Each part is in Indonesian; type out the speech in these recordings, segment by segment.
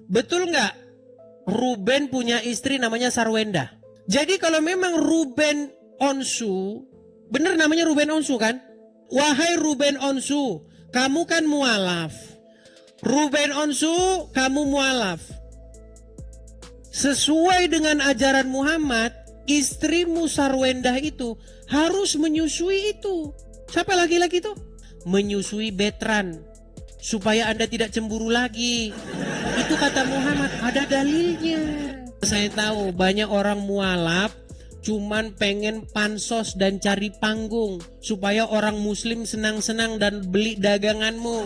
Betul nggak? Ruben punya istri namanya Sarwenda. Jadi kalau memang Ruben Onsu, bener namanya Ruben Onsu kan? Wahai Ruben Onsu, kamu kan mualaf. Ruben Onsu, kamu mualaf. Sesuai dengan ajaran Muhammad, istrimu Sarwendah itu harus menyusui itu. Siapa laki-laki itu? Menyusui Betran. Supaya Anda tidak cemburu lagi. Itu kata Muhammad, ada dalilnya. Saya tahu banyak orang mualaf cuman pengen pansos dan cari panggung supaya orang muslim senang-senang dan beli daganganmu.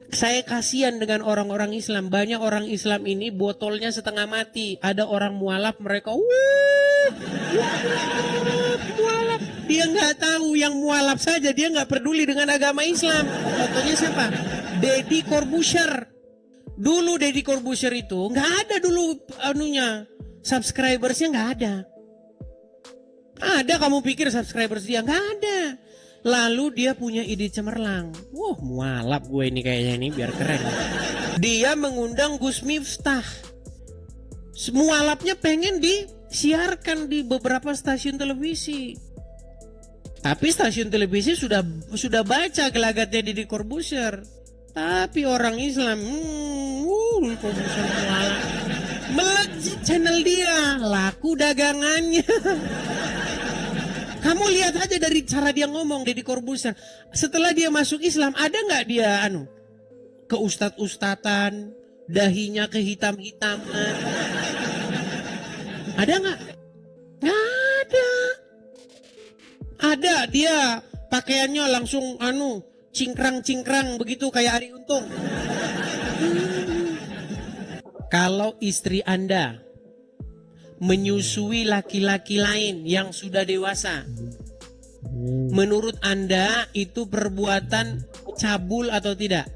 Saya kasihan dengan orang-orang Islam. Banyak orang Islam ini botolnya setengah mati. Ada orang mualaf, mereka mualaf. Dia nggak tahu yang mualaf saja. Dia nggak peduli dengan agama Islam. Contohnya siapa? Deddy Corbuzier. Dulu Deddy Corbuzier itu nggak ada dulu anunya. Subscribersnya nggak ada. Ada kamu pikir subscribers dia? Nggak ada. Lalu dia punya ide cemerlang. Wah, mualaf gue ini kayaknya ini biar keren. Dia mengundang Gus Miftah. Mualafnya pengen disiarkan di beberapa stasiun televisi. Tapi stasiun televisi sudah baca gelagatnya Deddy Corbuzier. Tapi orang Islam, Corbuzier mualaf. Melejit channel dia, laku dagangannya. Kamu lihat aja dari cara dia ngomong, Deddy Corbuzier. Setelah dia masuk Islam, ada nggak dia ke ustad-ustatan, dahinya kehitam-hitaman? Ada nggak? Nggak ada. Ada dia pakaiannya langsung cingkrang-cingkrang begitu kayak Arie Untung. Kalau istri Anda menyusui laki-laki lain yang sudah dewasa, menurut Anda itu perbuatan cabul atau tidak?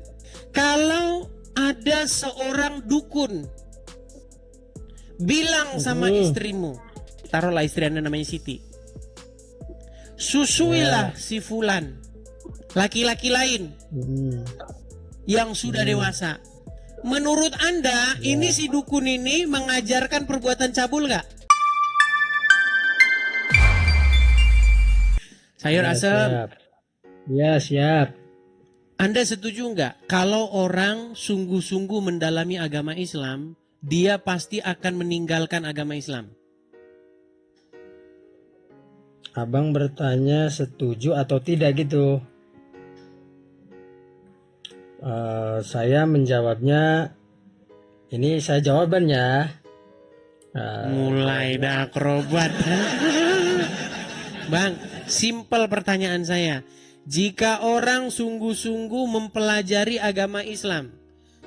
Kalau ada seorang dukun bilang sama istrimu, taruhlah istri Anda namanya Siti, susuilah si fulan, laki-laki lain yang sudah dewasa. Menurut Anda, ini si dukun ini mengajarkan perbuatan cabul nggak? Sayur asem. Ya, siap. Anda setuju nggak? Kalau orang sungguh-sungguh mendalami agama Islam, dia pasti akan meninggalkan agama Islam. Abang bertanya setuju atau tidak gitu. Saya menjawabnya, ini saya jawabannya. Mulai dah akrobat. Bang, simpel pertanyaan saya. Jika orang sungguh-sungguh mempelajari agama Islam,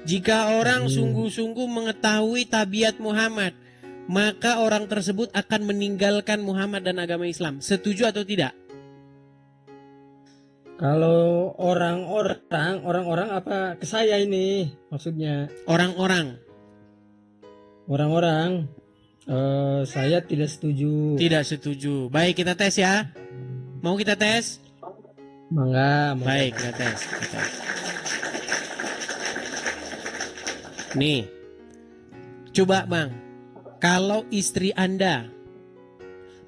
jika orang sungguh-sungguh mengetahui tabiat Muhammad, maka orang tersebut akan meninggalkan Muhammad dan agama Islam. Setuju atau tidak? Kalau orang-orang apa ke saya ini maksudnya? Orang-orang, saya tidak setuju. tidak setuju. Baik, kita tes ya. Mau kita tes? Mangga. Baik, kita tes. Nih, coba Bang, kalau istri Anda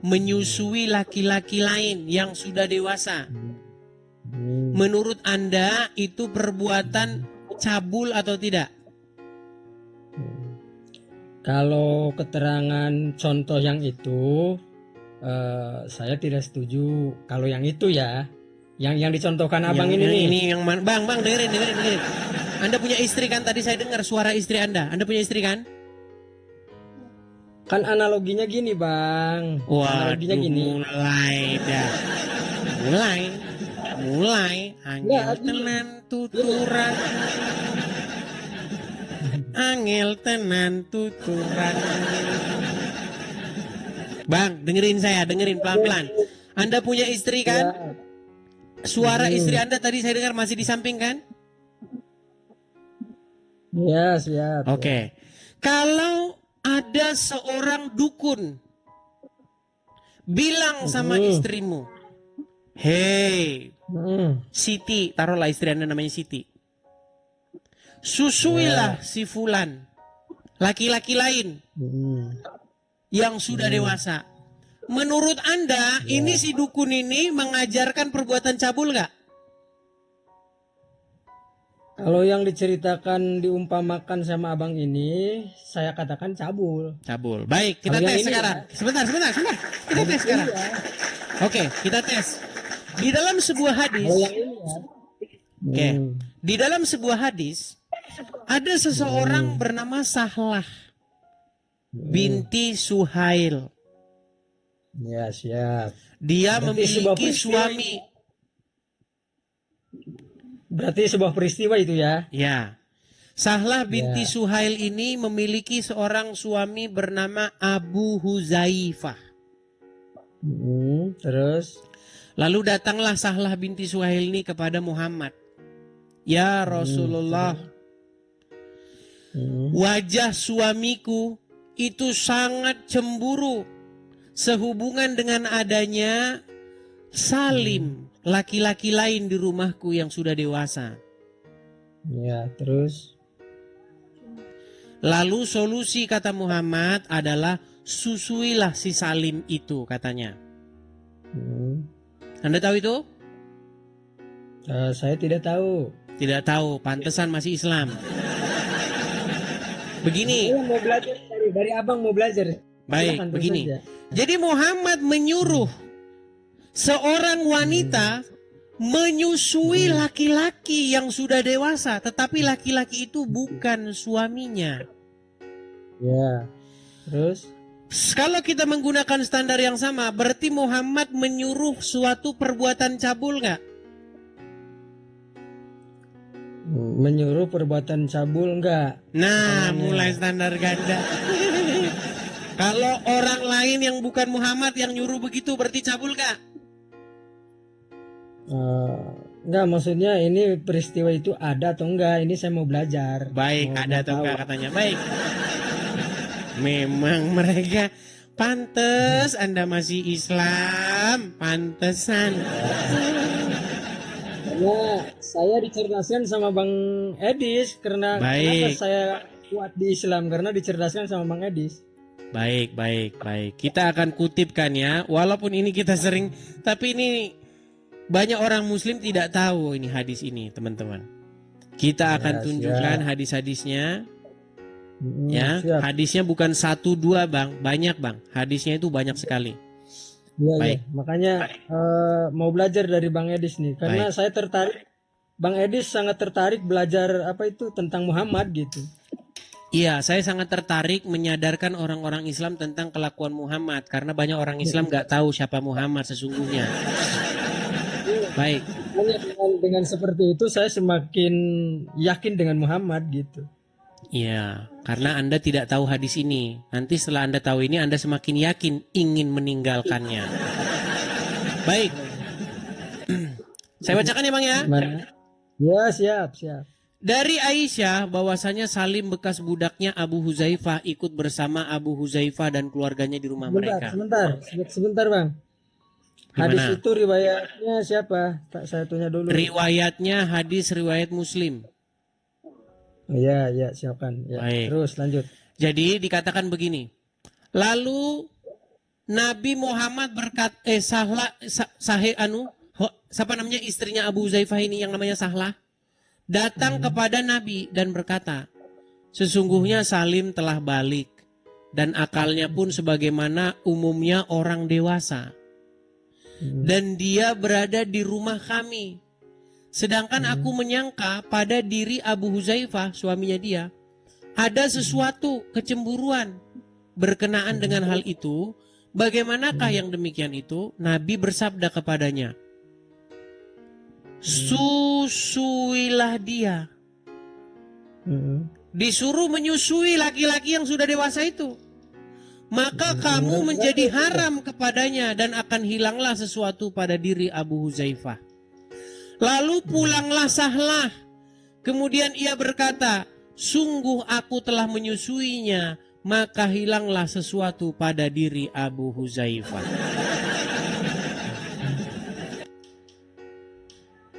menyusui laki-laki lain yang sudah dewasa, menurut Anda itu perbuatan cabul atau tidak? Kalau keterangan contoh yang itu, saya tidak setuju. Kalau yang itu ya, yang dicontohkan abang ini yang mana? Bang, dengerin. Anda punya istri kan? Tadi saya dengar suara istri Anda. Anda punya istri kan? Kan analoginya gini, Bang. Analoginya gini. Mulai angel tenan tuturan. Angel tenan tuturan. Bang, dengerin pelan-pelan. Anda punya istri kan? Suara istri Anda tadi saya dengar masih di samping kan? Ya, siap. Oke. Kalau ada seorang dukun bilang sama istrimu, "Hei, Siti," taruhlah istri Anda namanya Siti. susuilah si fulan, laki-laki lain yang sudah dewasa. Menurut Anda, ini si dukun ini mengajarkan perbuatan cabul nggak? Kalau yang diceritakan diumpamakan sama abang ini, saya katakan cabul. Cabul. Baik, kita Kalau yang tes ini sekarang. Sebentar. Kita tes sekarang. Oke, kita tes. Di dalam sebuah hadis, Kalau yang ini ya. oke, di dalam sebuah hadis ada seseorang bernama Sahlah binti Suhail. Ya, siap. Dia Berarti sebuah memiliki peristiwa suami. Berarti sebuah peristiwa itu ya. Ya. Sahlah binti Suhail ini memiliki seorang suami bernama Abu Huzaifah. Terus Lalu datanglah Sahlah binti Suhail ini kepada Muhammad. Ya Rasulullah, wajah suamiku itu sangat cemburu sehubungan dengan adanya Salim, laki-laki lain di rumahku yang sudah dewasa. ya, terus Lalu solusi kata Muhammad adalah susuilah si Salim itu katanya. Anda tahu itu? Saya tidak tahu. Tidak tahu, pantesan masih Islam. Begini. Saya mau belajar dari abang mau belajar. Baik, Silakan, terus begini. saja. Jadi Muhammad menyuruh seorang wanita menyusui laki-laki yang sudah dewasa, tetapi laki-laki itu bukan suaminya. Ya, terus Kalau kita menggunakan standar yang sama, berarti Muhammad menyuruh suatu perbuatan cabul nggak? menyuruh perbuatan cabul enggak? Nah, mulai standar ganda. Kalau orang lain yang bukan Muhammad yang nyuruh begitu, berarti cabul nggak? Enggak, maksudnya ini peristiwa itu ada atau enggak? Ini saya mau belajar. Baik, Mau ada atau tahu. enggak katanya. Baik. Memang mereka pantes Anda masih Islam, pantesan. Karena saya dicerdaskan sama Bang Edis karena Baik. kenapa saya kuat di Islam karena dicerdaskan sama Bang Edis. Baik. Kita akan kutipkan ya. Walaupun ini kita sering, tapi ini banyak orang Muslim tidak tahu ini hadis ini, teman-teman. Kita akan tunjukkan hadis-hadisnya. Ya, siap. hadisnya bukan 1-2 bang, banyak bang. Hadisnya itu banyak sekali. Iya, Baik. ya. Makanya mau belajar dari Bang Edis nih karena saya tertarik. Bang Edis sangat tertarik belajar apa itu tentang Muhammad gitu. Iya, saya sangat tertarik menyadarkan orang-orang Islam tentang kelakuan Muhammad karena banyak orang Islam nggak tahu siapa Muhammad sesungguhnya. Baik. Makanya dengan seperti itu saya semakin yakin dengan Muhammad gitu. Iya, karena Anda tidak tahu hadis ini. Nanti setelah Anda tahu ini, Anda semakin yakin ingin meninggalkannya. Baik. Saya bacakan ya Bang ya. Gimana? Ya, siap. Dari Aisyah bahwasanya Salim bekas budaknya Abu Huzaifah ikut bersama Abu Huzaifah dan keluarganya di rumah mereka. Sebentar Bang. Hadis itu riwayatnya siapa? Saya tanya dulu. Riwayatnya hadis riwayat Muslim. Iya, siapkan. Ya. Baik. Terus lanjut. Jadi dikatakan begini. Lalu Nabi Muhammad siapa namanya istrinya Abu Huzaifah ini yang namanya Sahlah datang kepada Nabi dan berkata, sesungguhnya Salim telah balik dan akalnya pun sebagaimana umumnya orang dewasa. Dan dia berada di rumah kami. Sedangkan aku menyangka pada diri Abu Huzaifah, suaminya dia, ada sesuatu kecemburuan berkenaan dengan hal itu. Bagaimanakah yang demikian itu? Nabi bersabda kepadanya, susuilah dia. Disuruh menyusui laki-laki yang sudah dewasa itu. Maka kamu menjadi haram kepadanya dan akan hilanglah sesuatu pada diri Abu Huzaifah. Lalu pulanglah Sahlah. Kemudian ia berkata, sungguh aku telah menyusuinya, maka hilanglah sesuatu pada diri Abu Huzaifah.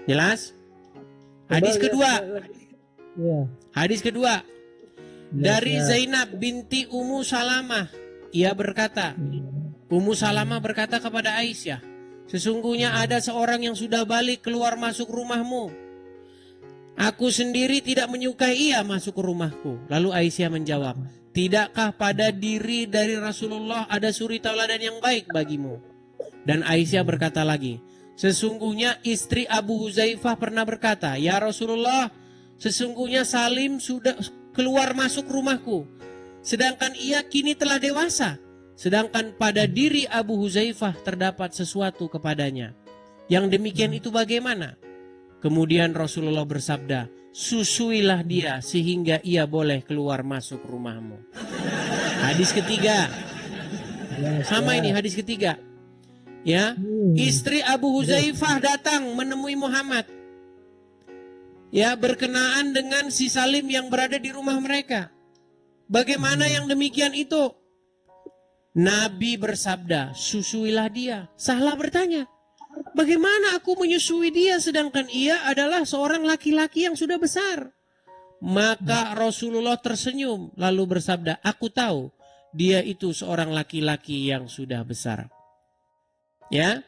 Jelas? Hadis kedua. Iya. Hadis kedua dari Iya. Zainab binti Ummu Salamah. Ia berkata, Ummu Salamah berkata kepada Aisyah, sesungguhnya ada seorang yang sudah balik keluar masuk rumahmu. Aku sendiri tidak menyukai ia masuk ke rumahku. Lalu Aisyah menjawab, tidakkah pada diri dari Rasulullah ada suri tauladan yang baik bagimu? Dan Aisyah berkata lagi, sesungguhnya istri Abu Huzaifah pernah berkata, ya Rasulullah, sesungguhnya Salim sudah keluar masuk rumahku, sedangkan ia kini telah dewasa. Sedangkan pada diri Abu Huzaifah terdapat sesuatu kepadanya. Yang demikian itu bagaimana? Kemudian Rasulullah bersabda, susuilah dia sehingga ia boleh keluar masuk rumahmu. Hadis ketiga. Sama ini hadis ketiga. Ya, istri Abu Huzaifah datang menemui Muhammad. Ya, berkenaan dengan si Salim yang berada di rumah mereka. Bagaimana yang demikian itu? Nabi bersabda, susuilah dia. Salah bertanya, bagaimana aku menyusui dia sedangkan ia adalah seorang laki-laki yang sudah besar? Maka Rasulullah tersenyum lalu bersabda, aku tahu dia itu seorang laki-laki yang sudah besar. Ya,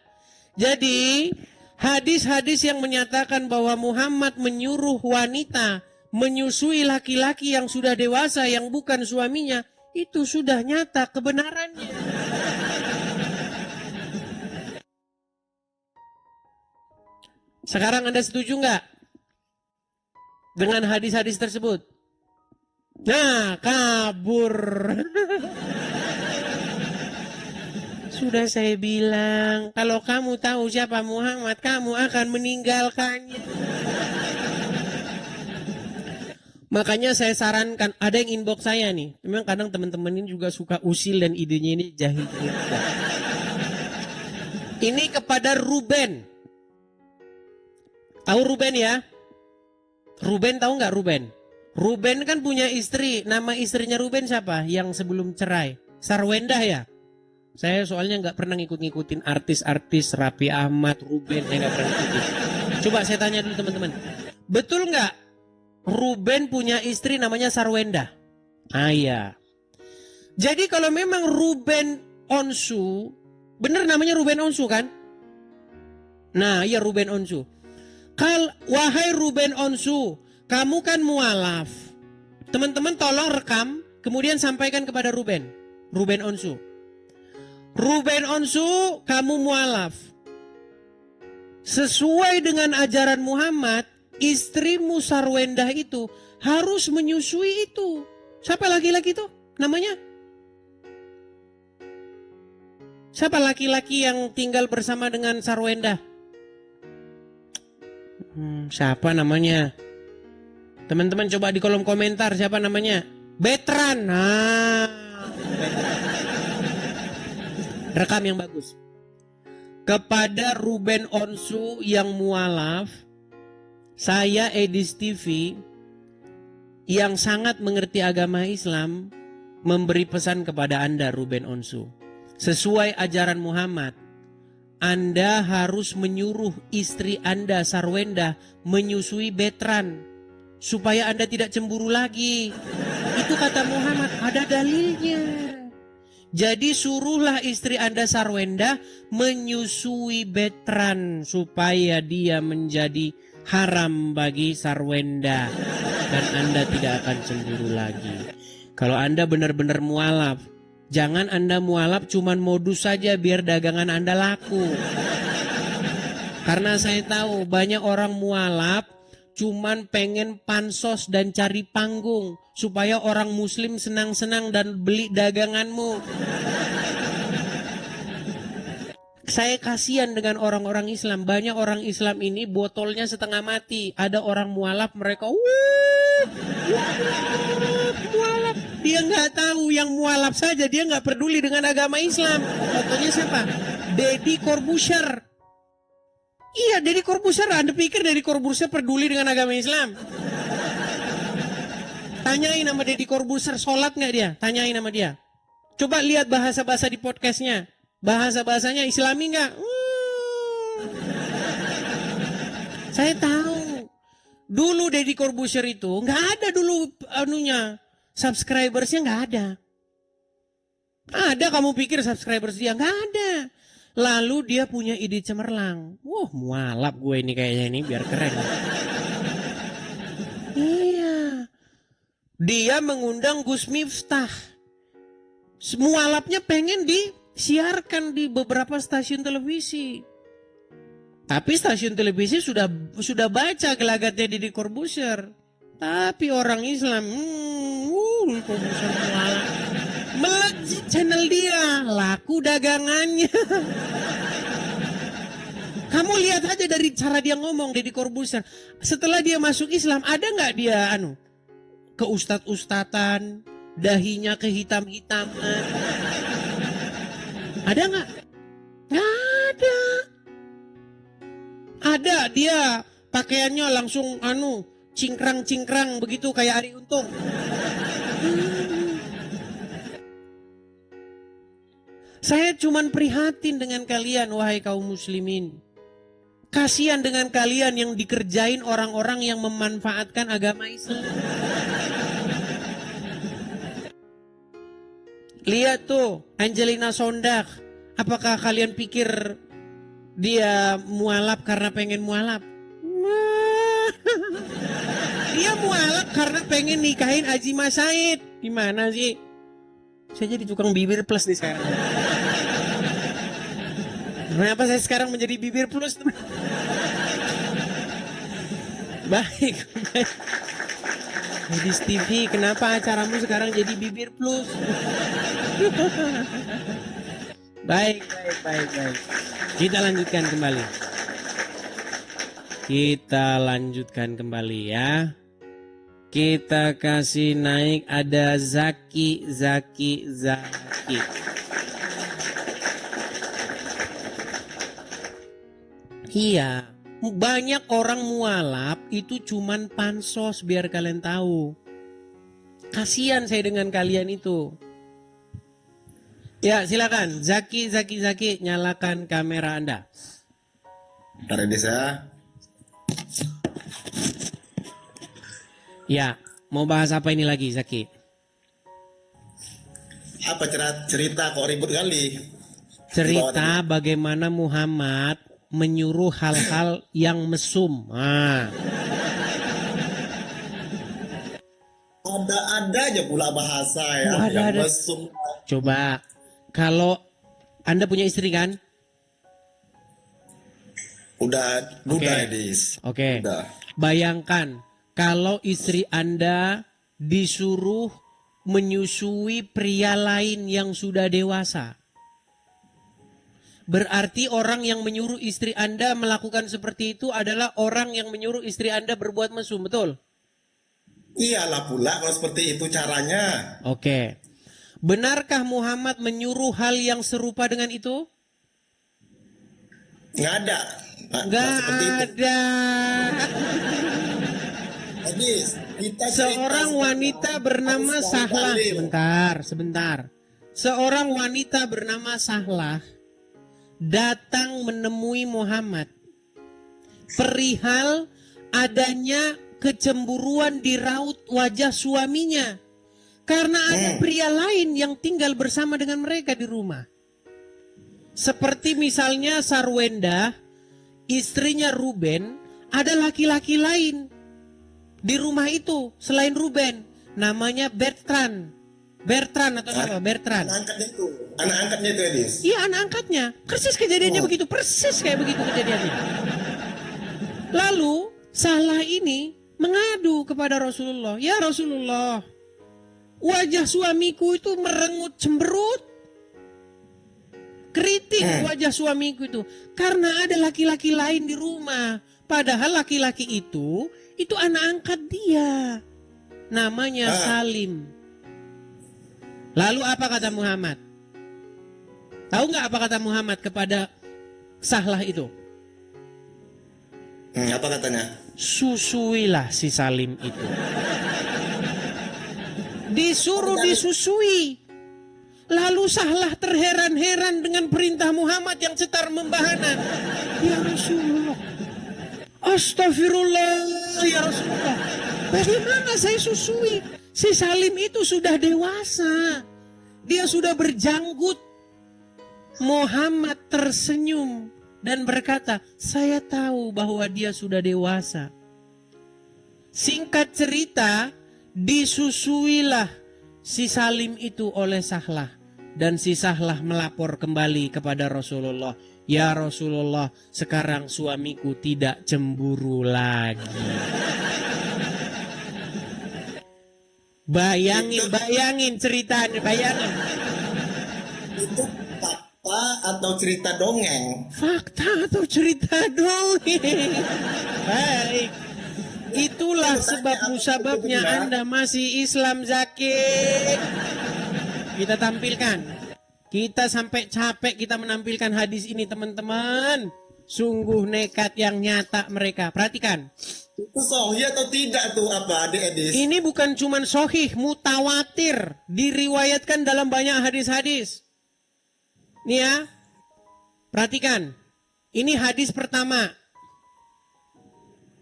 jadi hadis-hadis yang menyatakan bahwa Muhammad menyuruh wanita menyusui laki-laki yang sudah dewasa yang bukan suaminya, itu sudah nyata kebenarannya. Sekarang Anda setuju nggak dengan hadis-hadis tersebut? Nah, kabur. Sudah saya bilang, kalau kamu tahu siapa Muhammad, kamu akan meninggalkannya. Makanya saya sarankan, ada yang inbox saya nih. Memang kadang teman-teman ini juga suka usil dan idenya ini jahil. Ini kepada Ruben. Tahu Ruben ya? Ruben tahu nggak Ruben? Ruben kan punya istri. Nama istrinya Ruben siapa? Yang sebelum cerai. Sarwendah ya? Saya soalnya nggak pernah ngikut-ngikutin artis-artis Raffi Ahmad, Ruben. Saya nggak pernah ngikutin. Coba saya tanya dulu teman-teman. Betul nggak Ruben punya istri namanya Sarwendah? Ah iya. Jadi kalau memang Ruben Onsu, bener namanya Ruben Onsu kan? Nah iya Ruben Onsu. Wahai Ruben Onsu, kamu kan mualaf. Teman-teman tolong rekam, kemudian sampaikan kepada Ruben. Ruben Onsu. Ruben Onsu, kamu mualaf. Sesuai dengan ajaran Muhammad, istrimu Sarwendah itu harus menyusui itu. Siapa laki-laki itu namanya? Siapa laki-laki yang tinggal bersama dengan Sarwendah? Siapa namanya? Teman-teman coba di kolom komentar siapa namanya? Betran. Nah, rekam yang bagus. Kepada Ruben Onsu yang mualaf, saya Edis TV yang sangat mengerti agama Islam memberi pesan kepada Anda Ruben Onsu. Sesuai ajaran Muhammad, Anda harus menyuruh istri Anda Sarwendah menyusui Betran supaya Anda tidak cemburu lagi. Itu kata Muhammad, ada dalilnya. Jadi suruhlah istri Anda Sarwendah menyusui Betran supaya dia menjadi haram bagi Sarwendah dan Anda tidak akan cemburu lagi. Kalau Anda benar-benar mualaf, jangan Anda mualaf cuman modus saja biar dagangan Anda laku. Karena saya tahu banyak orang mualaf cuman pengen pansos dan cari panggung supaya orang muslim senang-senang dan beli daganganmu. Saya kasihan dengan orang-orang Islam. Banyak orang Islam ini botolnya setengah mati. Ada orang mualaf mereka mualaf. Dia nggak tahu yang mualaf saja. Dia nggak peduli dengan agama Islam. Contohnya siapa? Deddy Corbuzier. Iya, Deddy Corbuzier. Anda pikir Deddy Corbuzier peduli dengan agama Islam? Tanyain sama Deddy Corbuzier, sholat nggak dia? Tanyain sama dia. Coba lihat bahasa-bahasa di podcastnya. Bahasa-bahasanya Islami nggak? Saya tahu. Dulu Deddy Corbuzier itu nggak ada dulu subscribersnya nggak ada. Ada kamu pikir subscribers dia nggak ada. Lalu dia punya ide cemerlang. Wah mualaf gue ini kayaknya ini biar keren. Iya. Dia mengundang Gus Miftah. Mualafnya pengen disiarkan di beberapa stasiun televisi. Tapi stasiun televisi sudah baca gelagatnya Deddy Corbuzier. Tapi orang Islam, Corbuzier mualaf. Melejit channel dia, laku dagangannya. Kamu lihat aja dari cara dia ngomong Deddy Corbuzier. Setelah dia masuk Islam, ada nggak dia ke ustad-ustatan, dahinya kehitam-hitaman? Ada nggak? Nggak ada. Ada dia pakaiannya langsung cingkrang-cingkrang begitu kayak Arie Untung. Saya cuman prihatin dengan kalian wahai kaum muslimin. Kasihan dengan kalian yang dikerjain orang-orang yang memanfaatkan agama Islam. Lihat tuh Angelina Sondag. Apakah kalian pikir dia mualaf karena pengen mualaf? Dia mualaf karena pengen nikahin Azimah Said. Gimana sih? Saya jadi tukang bibir plus nih sekarang. Kenapa saya sekarang menjadi bibir plus? Baik. Di TV, kenapa acaramu sekarang jadi bibir plus? Baik. Kita lanjutkan kembali ya. Kita kasih naik ada Zaki. Iya, banyak orang mualaf itu cuman pansos biar kalian tahu. Kasihan saya dengan kalian itu. Ya silakan Zaki, nyalakan kamera Anda. Ntar desa. Ya, mau bahas apa ini lagi Zaki? Apa cerita kok ribut kali? Cerita bagaimana Muhammad menyuruh hal-hal yang mesum. Ada aja pula bahasa ya yang mesum. Coba, kalau Anda punya istri kan? Udah Edis. Oke. Bayangkan kalau istri Anda disuruh menyusui pria lain yang sudah dewasa. Berarti orang yang menyuruh istri Anda melakukan seperti itu adalah orang yang menyuruh istri Anda berbuat mesum, betul? Iyalah pula kalau seperti itu caranya. Oke. Benarkah Muhammad menyuruh hal yang serupa dengan itu? Nggak ada. Nggak ada. Edis, Seorang wanita bernama Sahlah. Sebentar. Seorang wanita bernama Sahlah datang menemui Muhammad perihal adanya kecemburuan di raut wajah suaminya karena ada pria lain yang tinggal bersama dengan mereka di rumah. Seperti misalnya Sarwenda, istrinya Ruben, ada laki-laki lain di rumah itu selain Ruben, namanya Bertrand atau apa? Bertrand. Anak angkatnya itu Edis. Iya, anak angkatnya. Persis kejadiannya begitu, persis kayak begitu kejadiannya. Lalu Sahlah ini mengadu kepada Rasulullah. Ya Rasulullah, wajah suamiku itu merengut cemberut. Kritik wajah suamiku itu karena ada laki-laki lain di rumah. Padahal laki-laki itu anak angkat dia. Namanya Salim. Lalu apa kata Muhammad? Tahu nggak apa kata Muhammad kepada Sahlah itu? Apa katanya? Susuilah si Salim itu. Disuruh disusui. Lalu Sahlah terheran-heran dengan perintah Muhammad yang cetar membahana. Ya Rasulullah, Astagfirullah ya Rasulullah. Bagaimana saya susui? Si Salim itu sudah dewasa. Dia sudah berjanggut. Muhammad tersenyum dan berkata, saya tahu bahwa dia sudah dewasa. Singkat cerita, disusuilah si Salim itu oleh Sahlah. Dan si Sahlah melapor kembali kepada Rasulullah. Ya Rasulullah, sekarang suamiku tidak cemburu lagi. Bayangin ceritanya, bayangin. Itu fakta atau cerita dongeng? Fakta atau cerita dongeng? Baik. Itulah sebab musababnya Anda masih Islam, Zaki. Kita tampilkan. Kita sampai capek kita menampilkan hadis ini, teman-teman. Sungguh nekat yang nyata mereka. Perhatikan. Itu sahih atau tidak tuh apa, Adik Edis? Ini bukan cuman sahih, mutawatir. Diriwayatkan dalam banyak hadis-hadis. Nih ya. Perhatikan. Ini hadis pertama.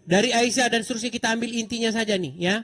Dari Aisyah dan seterusnya, kita ambil intinya saja nih ya.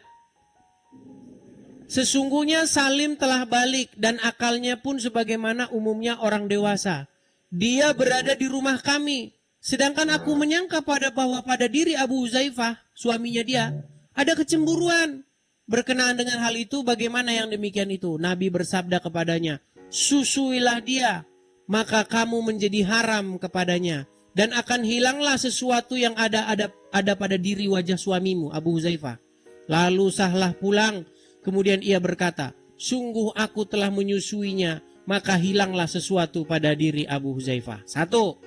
Sesungguhnya Salim telah balik dan akalnya pun sebagaimana umumnya orang dewasa. Dia berada di rumah kami. Sedangkan aku menyangka bahwa pada diri Abu Huzaifah, suaminya dia, ada kecemburuan. Berkenaan dengan hal itu, bagaimana yang demikian itu? Nabi bersabda kepadanya, susuilah dia, maka kamu menjadi haram kepadanya. Dan akan hilanglah sesuatu yang ada pada diri wajah suamimu, Abu Huzaifah. Lalu Sahlah pulang. Kemudian ia berkata, sungguh aku telah menyusuinya, maka hilanglah sesuatu pada diri Abu Huzaifah. Satu,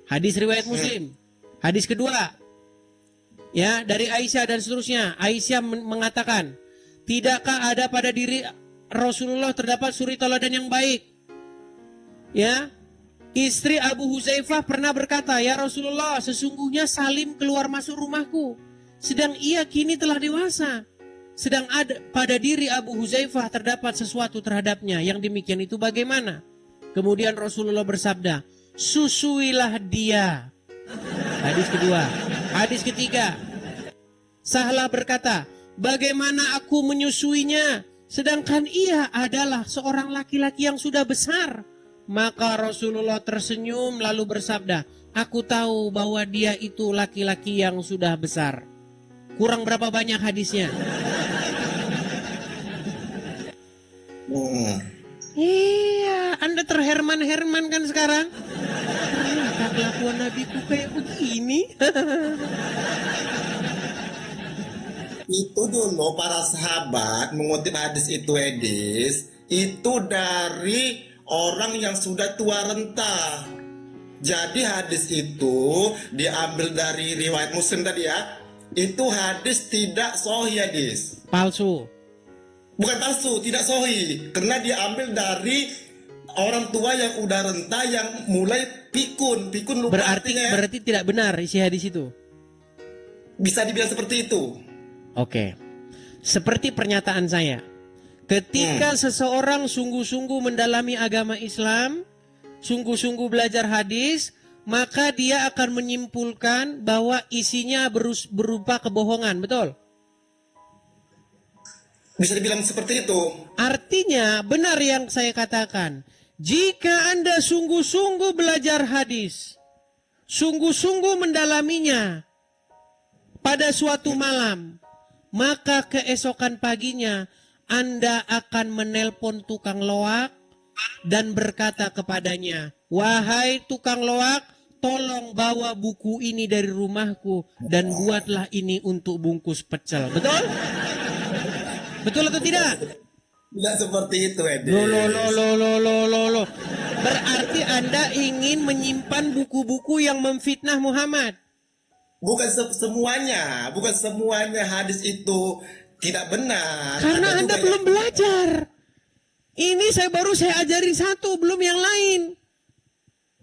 hadis riwayat Muslim. Hadis kedua, ya, dari Aisyah dan seterusnya. Aisyah mengatakan, tidakkah ada pada diri Rasulullah terdapat suri teladan yang baik? Ya, istri Abu Huzaifah pernah berkata, ya Rasulullah, sesungguhnya Salim keluar masuk rumahku, sedang ia kini telah dewasa. Sedang ada pada diri Abu Huzaifah terdapat sesuatu terhadapnya. Yang demikian itu bagaimana? Kemudian Rasulullah bersabda, susuilah dia. Hadis kedua. Hadis ketiga, Sahlah berkata, bagaimana aku menyusuinya, sedangkan ia adalah seorang laki-laki yang sudah besar. Maka Rasulullah tersenyum lalu bersabda, aku tahu bahwa dia itu laki-laki yang sudah besar. Kurang berapa banyak hadisnya? Iya, Anda terherman-herman kan sekarang? Ternyata kelakuan Nabiku kayak begini. Itu dulu para sahabat mengutip hadis itu, Edis, itu dari orang yang sudah tua renta. Jadi hadis itu diambil dari riwayat Muslim tadi ya. Itu hadis tidak sahih, Edis. Palsu. Bukan palsu, tidak sahih. Karena diambil dari orang tua yang udah renta yang mulai pikun. Pikun lupa artinya ya. Berarti tidak benar isi hadis itu. Bisa dibilang seperti itu. Oke. Seperti pernyataan saya. Ketika seseorang sungguh-sungguh mendalami agama Islam, sungguh-sungguh belajar hadis, maka dia akan menyimpulkan bahwa isinya berupa kebohongan, betul? Bisa dibilang seperti itu. Artinya benar yang saya katakan. Jika Anda sungguh-sungguh belajar hadis, sungguh-sungguh mendalaminya pada suatu malam, maka keesokan paginya Anda akan menelpon tukang loak dan berkata kepadanya, wahai tukang loak, tolong bawa buku ini dari rumahku dan buatlah ini untuk bungkus pecel. Betul? Betul atau tidak? Tidak seperti itu, Edis. Loh. Berarti Anda ingin menyimpan buku-buku yang memfitnah Muhammad. Bukan semuanya hadis itu tidak benar. Karena Anda belum belajar. Ini baru saya ajarin satu, belum yang lain.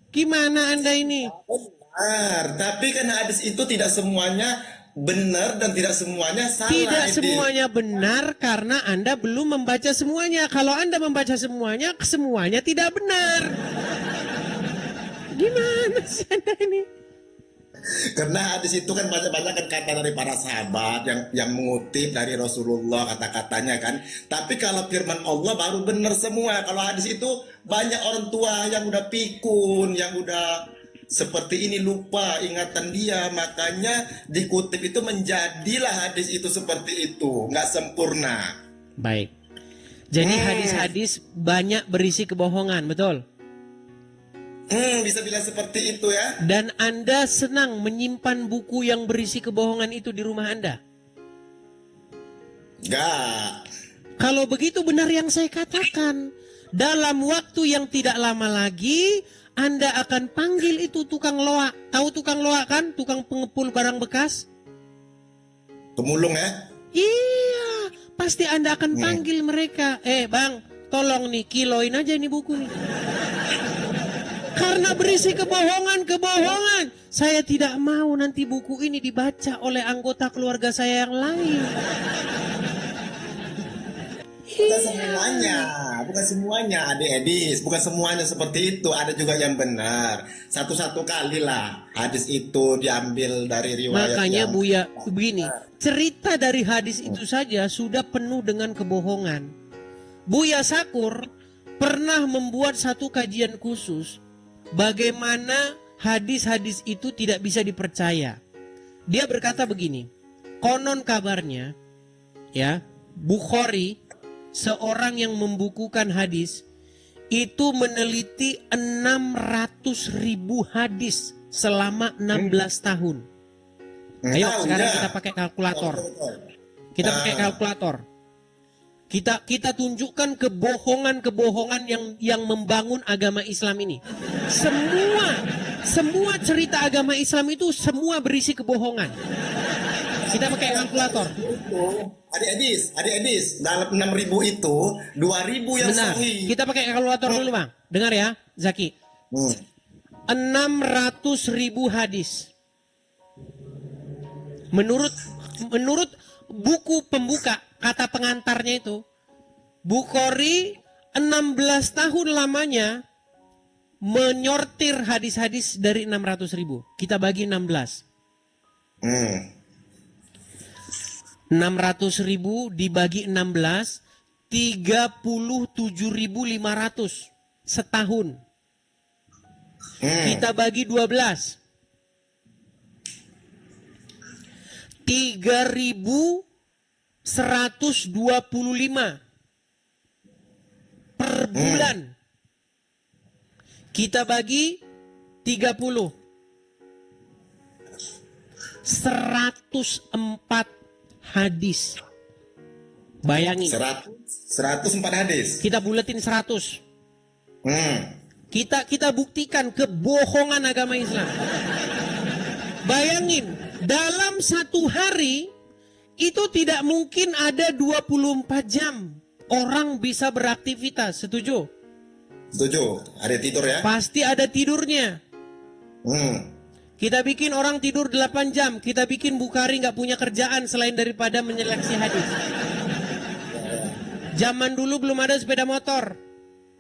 Gimana Anda ini? Benar, tapi kan hadis itu tidak semuanya benar dan tidak semuanya salah. Tidak Edis. semuanya benar karena Anda belum membaca semuanya. Kalau Anda membaca semuanya, semuanya tidak benar. Gimana sih Anda ini? Karena hadis itu kan banyak-banyak kan kata dari para sahabat yang mengutip dari Rasulullah kata-katanya kan. Tapi kalau firman Allah baru benar semua. Kalau hadis itu banyak orang tua yang udah pikun, yang udah seperti ini lupa ingatan dia, makanya dikutip itu menjadilah hadis itu seperti itu, nggak sempurna. Baik. Jadi hadis-hadis banyak berisi kebohongan, betul? Bisa bilang seperti itu ya. Dan Anda senang menyimpan buku yang berisi kebohongan itu di rumah Anda? Nggak. Kalau begitu benar yang saya katakan. Dalam waktu yang tidak lama lagi, Anda akan panggil itu tukang loak. Tahu tukang loak kan? Tukang pengepul barang bekas? Pemulung ya. Iya, pasti Anda akan panggil mereka. Bang, tolong nih, kiloin aja ini buku nih. Karena berisi kebohongan. Saya tidak mau nanti buku ini dibaca oleh anggota keluarga saya yang lain. Bukan semuanya, Adik Edis, bukan semuanya seperti itu. Ada juga yang benar. Satu-satu kali lah hadis itu diambil dari riwayat. Makanya yang Buya, begini, cerita dari hadis itu saja sudah penuh dengan kebohongan. Buya Sakur pernah membuat satu kajian khusus bagaimana hadis-hadis itu tidak bisa dipercaya. Dia berkata begini, konon kabarnya, ya, Bukhari, seorang yang membukukan hadis, itu meneliti 600.000 hadis selama 16 tahun. Ayo sekarang kita pakai kalkulator. Kita pakai kalkulator. Kita tunjukkan kebohongan-kebohongan yang membangun agama Islam ini. Semua cerita agama Islam itu semua berisi kebohongan. Kita pakai kalkulator. Adik Edis, dalam 6.000 itu 2.000 yang Benar. sahih. Kita pakai kalkulator dulu, Bang. Dengar ya, Zaki. 600.000 hadis. Menurut buku pembuka, kata pengantarnya itu, Bukhari 16 tahun lamanya menyortir hadis-hadis dari 600.000. Kita bagi 16. 600.000 dibagi 16, 37.500 setahun. Kita bagi 12. 3.125 per bulan. Kita bagi 30. 104 hadis. Bayangin. 104 hadis. Kita buletin 100. Kita buktikan kebohongan agama Islam. Bayangin, dalam satu hari itu tidak mungkin ada 24 jam orang bisa beraktivitas. Setuju? Setuju. Ada tidur ya? Pasti ada tidurnya. Kita bikin orang tidur 8 jam. Kita bikin Bukhari nggak punya kerjaan selain daripada menyeleksi hadis. Zaman dulu belum ada sepeda motor.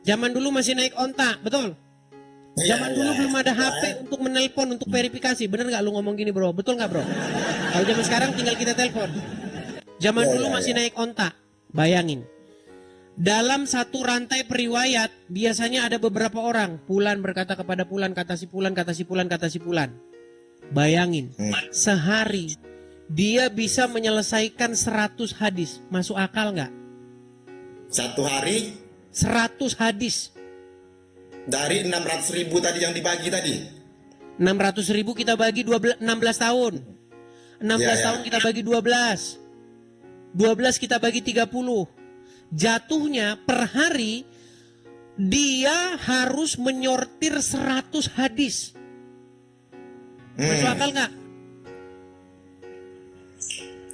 Zaman dulu masih naik onta, betul? Zaman dulu belum ada HP untuk menelpon, untuk verifikasi. Bener nggak lu ngomong gini, bro? Betul nggak, bro? Kalau zaman sekarang tinggal kita telepon. Zaman dulu masih naik onta. Bayangin. Dalam satu rantai periwayat, biasanya ada beberapa orang. Fulan berkata kepada Fulan, kata si Fulan, kata si Fulan, kata si Fulan. Bayangin, sehari dia bisa menyelesaikan 100 hadis. Masuk akal nggak? Satu hari 100 hadis. dari 600.000 tadi yang dibagi tadi. 600.000 kita bagi 16 tahun. 16 tahun kita bagi 12. 12 kita bagi 30. Jatuhnya per hari dia harus menyortir 100 hadis. Masuk akal nggak?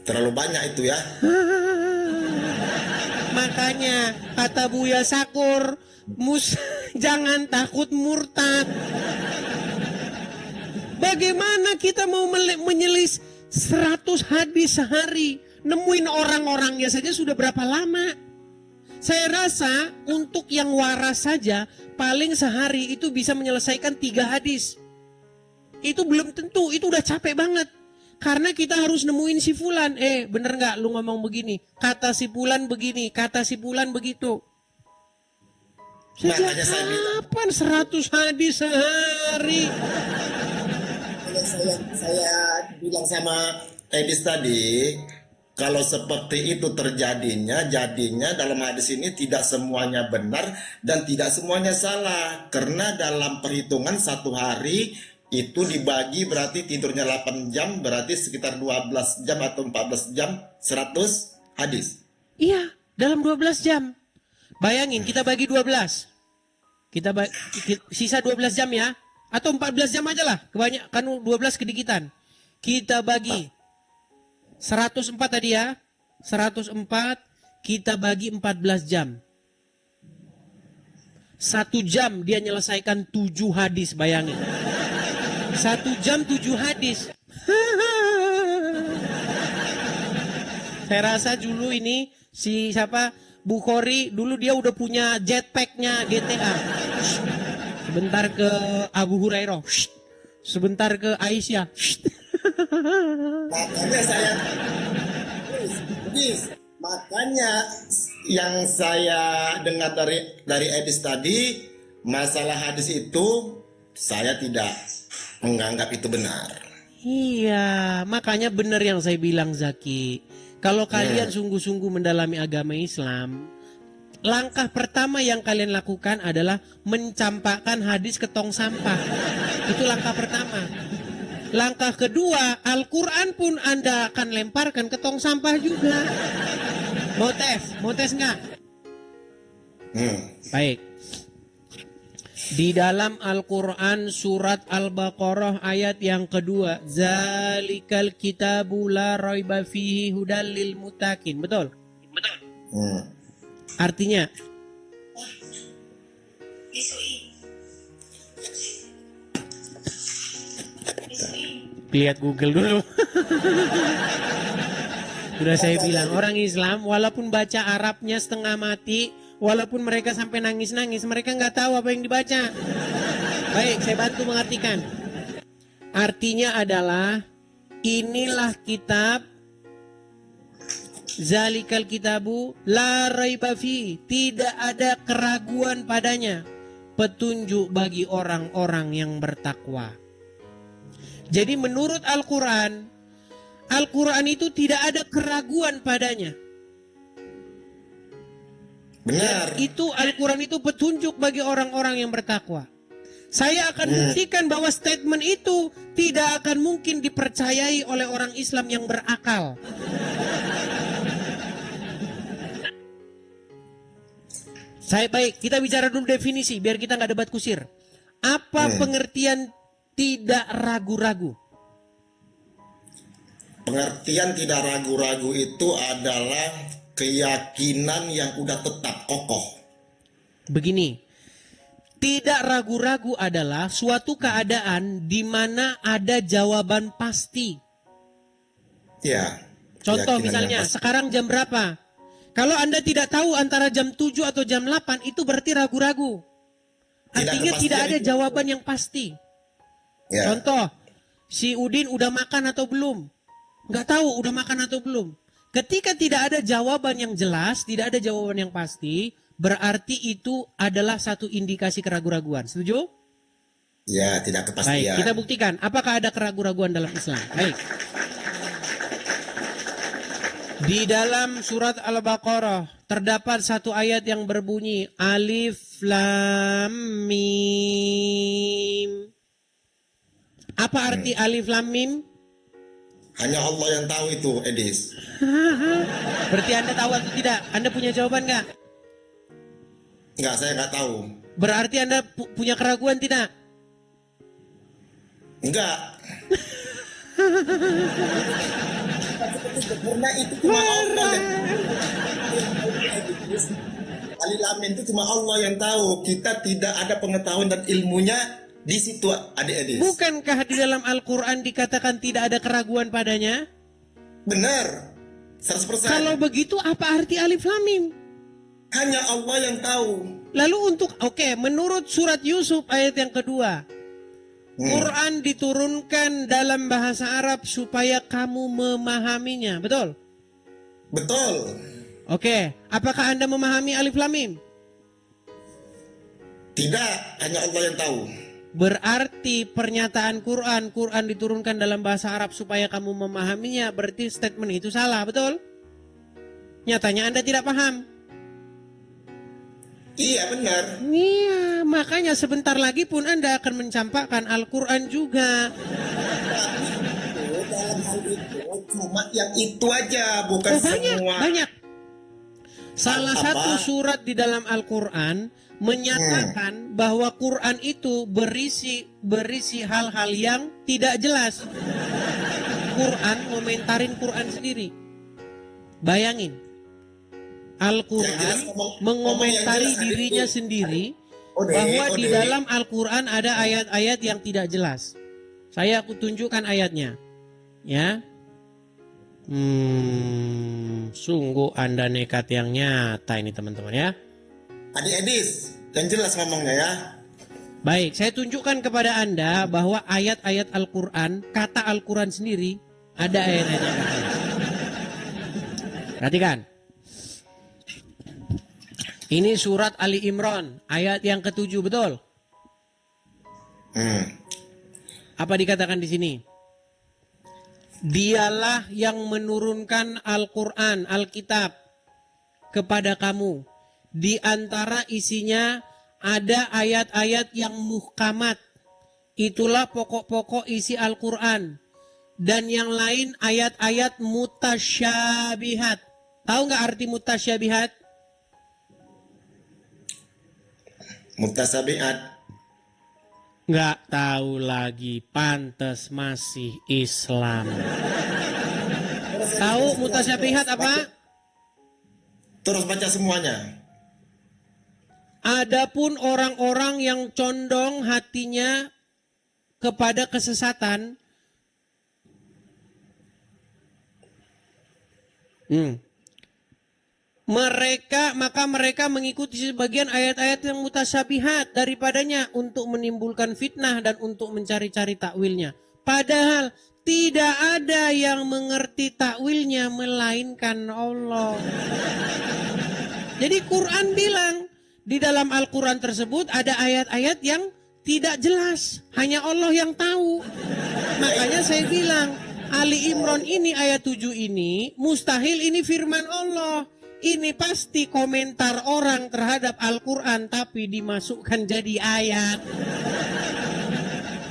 Terlalu banyak itu ya. Makanya kata Buya Sakur, jangan takut murtad. Bagaimana kita mau menyelis 100 hadis sehari? Nemuin orang-orangnya saja sudah berapa lama? Saya rasa untuk yang waras saja paling sehari itu bisa menyelesaikan 3 hadis. Itu belum tentu, itu udah capek banget. Karena kita harus nemuin si fulan. Bener nggak lu ngomong begini? Kata si fulan begini, kata si fulan begitu. Sejak Makanya saya bilang, kapan 100 hadis sehari? saya bilang sama Edis tadi, kalau seperti itu terjadinya, jadinya dalam hadis ini tidak semuanya benar dan tidak semuanya salah. Karena dalam perhitungan satu hari itu dibagi berarti tidurnya 8 jam, berarti sekitar 12 jam atau 14 jam, 100 hadis. Iya, dalam 12 jam. Bayangin, kita bagi 12. Sisa 12 jam ya. Atau 14 jam aja lah. Kebanyakan 12 kedikitan. Kita bagi 104 tadi ya. 104 kita bagi 14 jam. 1 jam dia nyelesaikan 7 hadis, bayangin. 1 jam 7 hadis. Saya rasa dulu ini si siapa Bukhari dulu dia udah punya jetpacknya GTA. Sebentar ke Abu Hurairah. Sebentar ke Aisyah. Makanya saya makanya yang saya dengar dari Edis tadi, masalah hadis itu saya tidak menganggap itu benar. Iya, makanya benar yang saya bilang Zaki. Kalau kalian sungguh-sungguh mendalami agama Islam, langkah pertama yang kalian lakukan adalah mencampakkan hadis ke tong sampah. Itu langkah pertama. Langkah kedua, Al-Quran pun Anda akan lemparkan ke tong sampah juga. Mau tes nggak? Baik. Di dalam Al-Quran surat Al-Baqarah ayat yang kedua, Zalikal kitabu la raiba fihi hudal lil muttaqin. Betul? Betul. Artinya lihat Google dulu. Sudah saya bilang, orang Islam walaupun baca Arabnya setengah mati, walaupun mereka sampai nangis-nangis, mereka nggak tahu apa yang dibaca. Baik, saya bantu mengartikan. Artinya adalah, inilah kitab, Zalikal kitabu la raiba fi, tidak ada keraguan padanya, petunjuk bagi orang-orang yang bertakwa. Jadi menurut Al-Quran, Al-Quran itu tidak ada keraguan padanya. Benar. Itu Al-Quran itu petunjuk bagi orang-orang yang bertakwa. Saya akan buktikan bahwa statement itu tidak akan mungkin dipercayai oleh orang Islam yang berakal. Baik, kita bicara dulu definisi biar kita nggak debat kusir. Apa pengertian tidak ragu-ragu? Pengertian tidak ragu-ragu itu adalah keyakinan yang udah tetap kokoh. Begini, tidak ragu-ragu adalah suatu keadaan di mana ada jawaban pasti. Ya. Contoh keyakinan misalnya, yang pasti. sekarang jam berapa? Kalau Anda tidak tahu antara jam 7 atau jam 8, itu berarti ragu-ragu. Artinya tidak ada jawaban yang pasti. Ya. Contoh, si Udin udah makan atau belum? Nggak tahu udah makan atau belum. Ketika tidak ada jawaban yang jelas, tidak ada jawaban yang pasti, berarti itu adalah satu indikasi keraguan-raguan. Setuju? Ya, tidak kepastian. Baik, kita buktikan. Apakah ada keraguan-raguan dalam Islam? Baik. Di dalam surat Al-Baqarah terdapat satu ayat yang berbunyi Alif Lam Mim. Apa arti Alif Lam Mim? Hanya Allah yang tahu itu, Edis. Berarti Anda tahu atau tidak? Anda punya jawaban nggak? Enggak, saya nggak tahu. Berarti Anda punya keraguan tidak? Enggak. Karena itu cuma Allah yang Alif Lam Mim itu cuma Allah yang tahu. Kita tidak ada pengetahuan dan ilmunya di situ, adik Edis. Bukankah di dalam Al-Quran dikatakan tidak ada keraguan padanya? Benar. 100%. Kalau begitu apa arti Alif Lam Mim? Hanya Allah yang tahu. Lalu menurut surat Yusuf ayat yang kedua, Quran diturunkan dalam bahasa Arab supaya kamu memahaminya, betul? Betul. Oke, apakah Anda memahami Alif Lam Mim? Tidak, hanya Allah yang tahu. Berarti pernyataan Quran diturunkan dalam bahasa Arab supaya kamu memahaminya, berarti statement itu salah, betul? Nyatanya Anda tidak paham. Iya benar. Iya, makanya sebentar lagi pun Anda akan mencampakkan Al-Quran juga. Itu dalam hal itu cuma yang itu aja, bukan semua. Banyak. Salah Apa? satu surat di dalam Al-Quran menyatakan bahwa Quran itu berisi hal-hal yang tidak jelas. Quran komentarin Quran sendiri. Bayangin. Al-Quran mengomentari dirinya sendiri bahwa di dalam Al-Quran ada ayat-ayat yang tidak jelas. Saya tunjukkan ayatnya. Ya. Sungguh Anda nekat yang nyata ini teman-teman ya. Adik Edis, yang jelas ngomongnya ya. Baik, saya tunjukkan kepada Anda bahwa ayat-ayat Al-Quran, kata Al-Quran sendiri, ada ayat-ayatnya. Perhatikan. Ini surat Ali Imran, ayat yang ke-7, betul? Apa dikatakan di sini? Dialah yang menurunkan Al-Quran, Alkitab kepada kamu. Di antara isinya ada ayat-ayat yang muhkamat. Itulah pokok-pokok isi Al-Quran. Dan yang lain ayat-ayat mutasyabihat. Tahu nggak arti mutasyabihat? Mutasabiat. Nggak tahu lagi, pantes masih Islam. Tahu mutasyabihat apa? Terus baca semuanya. Adapun orang-orang yang condong hatinya kepada kesesatan, mereka mengikuti sebagian ayat-ayat yang mutasyabihat daripadanya untuk menimbulkan fitnah dan untuk mencari-cari takwilnya. Padahal tidak ada yang mengerti takwilnya melainkan Allah. Jadi Quran bilang di dalam Al-Quran tersebut ada ayat-ayat yang tidak jelas, hanya Allah yang tahu. Makanya saya bilang Ali Imran ini ayat 7 ini mustahil ini firman Allah. Ini pasti komentar orang terhadap Al-Quran tapi dimasukkan jadi ayat.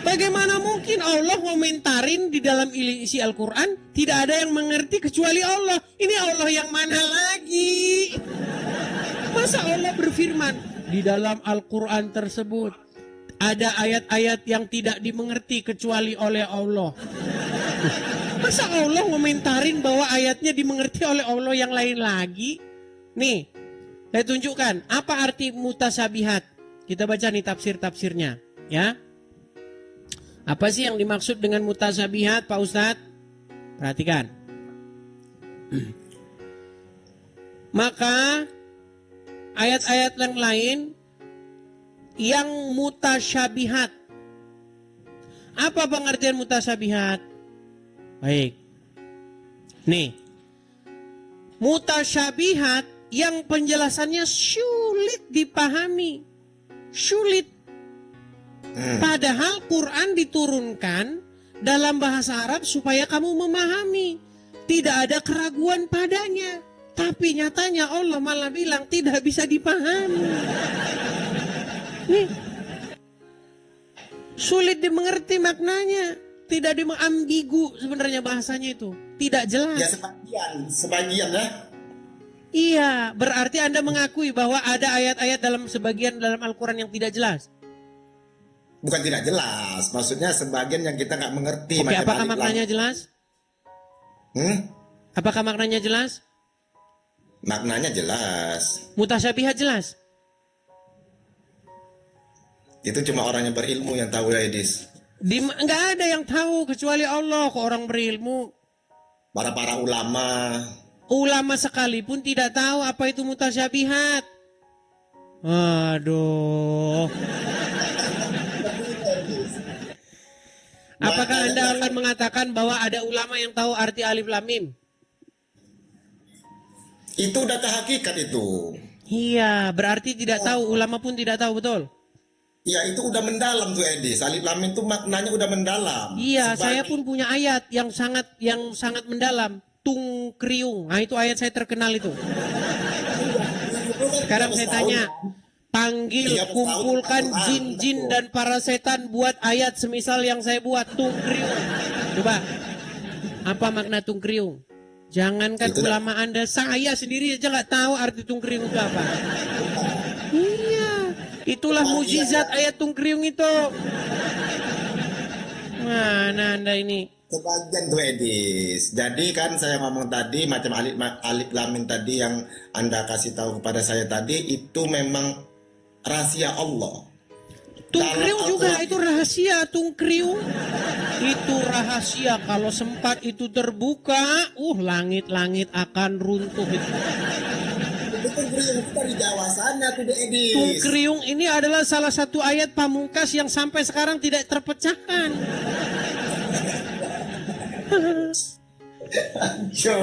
Bagaimana mungkin Allah komentarin di dalam isi Al-Quran tidak ada yang mengerti kecuali Allah. Ini Allah yang mana lagi? Masa Allah berfirman di dalam Al-Quran tersebut ada ayat-ayat yang tidak dimengerti kecuali oleh Allah. Masa Allah komentarin bahwa ayatnya dimengerti oleh Allah yang lain lagi? Nih, saya tunjukkan apa arti mutasabihat. Kita baca nih tafsir-tafsirnya, ya. Apa sih yang dimaksud dengan mutasabihat, Pak Ustadz? Perhatikan. Maka ayat-ayat yang lain yang mutasyabihat. Apa pengertian mutasyabihat? Baik. Nih. Mutasyabihat yang penjelasannya sulit dipahami. Sulit. Padahal Quran diturunkan dalam bahasa Arab supaya kamu memahami. Tidak ada keraguan padanya. Tapi nyatanya Allah malah bilang tidak bisa dipahami. Nih. Sulit dimengerti maknanya. Tidak ambigu sebenarnya bahasanya itu. Tidak jelas. Ya sebagian ya. Iya, berarti Anda mengakui bahwa ada ayat-ayat dalam sebagian dalam Al-Quran yang tidak jelas. Bukan tidak jelas, maksudnya sebagian yang kita nggak mengerti. Oke, apakah maknanya jelas? Apakah maknanya jelas? Maknanya jelas. Mutasyabihat jelas? Itu cuma orang yang berilmu yang tahu ya Edis. Enggak ada yang tahu kecuali Allah kok orang berilmu. Para ulama. Ulama sekalipun tidak tahu apa itu mutasyabihat. Aduh. Apakah Makanya Anda akan mengatakan bahwa ada ulama yang tahu arti alif lam mim? itu data hakikat itu. Iya, berarti tidak tahu, ulama pun tidak tahu, betul? Ya itu udah mendalam tuh Edis. Alif lam mim itu maknanya udah mendalam. Iya, saya Sebagai pun punya ayat yang sangat mendalam. Tung kriung. Nah, itu ayat saya terkenal itu. Sekarang saya tanya, panggil, Iya, kumpulkan betul. jin-jin dan para setan buat ayat semisal yang saya buat, tung kriung. Coba, apa makna tung kriung? Jangankan Itu ulama Anda, saya sendiri aja nggak tahu arti tung kriung itu apa. Iya, itulah mujizat ayat tung kriung itu. Mana Anda ini? sebagian tuh Edis. Jadi kan saya ngomong tadi macam alif lam mim tadi yang Anda kasih tahu kepada saya tadi itu memang rahasia Allah. Tungkriung Dalam juga Al-Quran itu rahasia, tungkriung. Itu rahasia, kalau sempat itu terbuka, langit-langit akan runtuh itu. itu itu dari Jawa sana tuh Edis. Tungkriung ini adalah salah satu ayat pamungkas yang sampai sekarang tidak terpecahkan.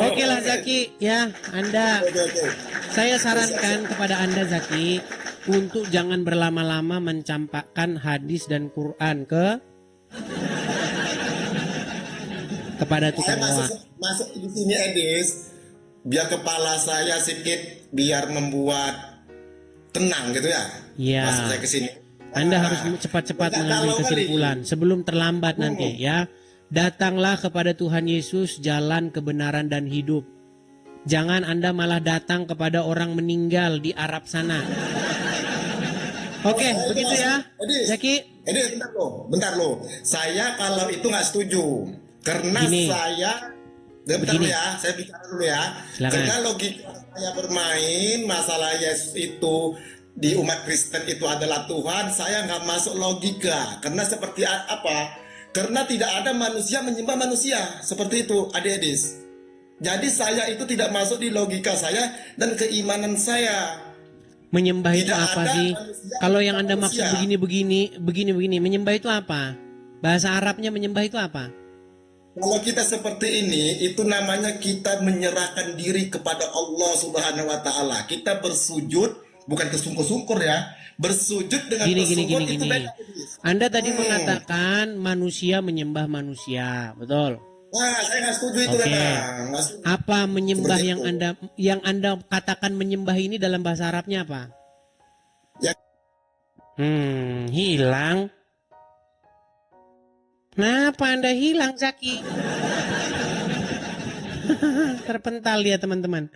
Oke lah Zaki, ya Anda. Oke. Saya sarankan kepada Anda Zaki untuk jangan berlama-lama mencampakkan hadis dan Quran kepada Saya tukang loak. masuk di sini Edis biar kepala saya sedikit biar membuat tenang gitu ya. Iya. Masuk saya ke sini. Anda harus cepat-cepat Nggak mengambil galau kali. kesimpulan sebelum terlambat nanti ya. Datanglah kepada Tuhan Yesus, jalan kebenaran dan hidup. Jangan Anda malah datang kepada orang meninggal di Arab sana. Oke, Saya itu begitu ya. Edis, Zaki, Edis, bentar loh. Saya kalau itu nggak setuju karena Gini. bentar Begini. dulu ya, saya bicara dulu ya. Silakan. Karena logika saya bermain masalah Yesus itu di umat Kristen itu adalah Tuhan, saya nggak masuk logika. Karena seperti apa? Karena tidak ada manusia menyembah manusia seperti itu, Adik Edis. Jadi saya itu tidak masuk di logika saya dan keimanan saya. menyembah itu Tidak apa ada sih? manusia Kalau yang menyembah Anda maksud manusia. begini, menyembah itu apa? Bahasa Arabnya menyembah itu apa? Kalau kita seperti ini, itu namanya kita menyerahkan diri kepada Allah Subhanahu wa Ta'ala. Kita bersujud, bukan kesungkur-sungkur ya, bersujud dengan Gini. bersungkur itu Gini. beda. Anda tadi mengatakan manusia menyembah manusia, betul? Nah, saya nggak setuju itu Oke. Bang. Nggak setuju. Apa menyembah Seperti yang Anda katakan menyembah ini dalam bahasa Arabnya apa? Ya. Hilang. Kenapa Anda hilang, Zaki? Terpental dia, teman-teman.